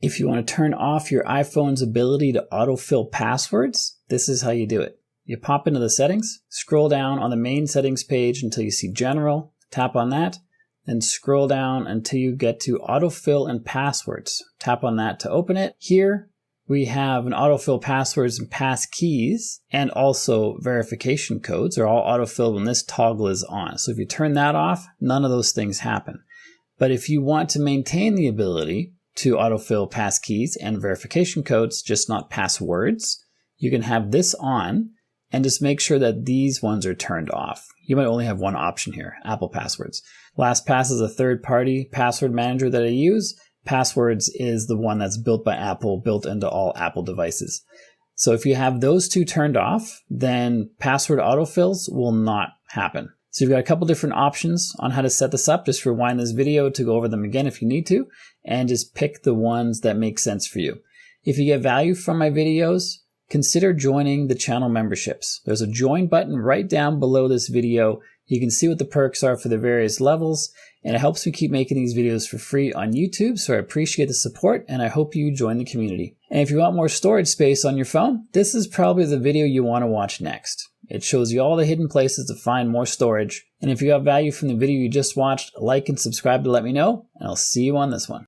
If you want to turn off your iPhone's ability to autofill passwords, this is how you do it. You pop into the settings, scroll down on the main settings page until you see General, tap on that, then scroll down until you get to Autofill and Passwords. Tap on that to open it. Here we have an autofill passwords and passkeys, and also verification codes are all autofilled when this toggle is on. So if you turn that off, none of those things happen. But if you want to maintain the ability to autofill passkeys and verification codes, just not passwords, you can have this on and just make sure that these ones are turned off. You might only have one option here, Apple Passwords. LastPass is a third-party password manager that I use. Passwords is the one that's built by Apple, built into all Apple devices. So if you have those two turned off, then password autofills will not happen. So you've got a couple different options on how to set this up. Just rewind this video to go over them again if you need to, and just pick the ones that make sense for you. If you get value from my videos, consider joining the channel memberships. There's a join button right down below this video. You can see what the perks are for the various levels, and it helps me keep making these videos for free on YouTube, so I appreciate the support, and I hope you join the community. And if you want more storage space on your phone, this is probably the video you want to watch next. It shows you all the hidden places to find more storage, and if you got value from the video you just watched, like and subscribe to let me know, and I'll see you on this one.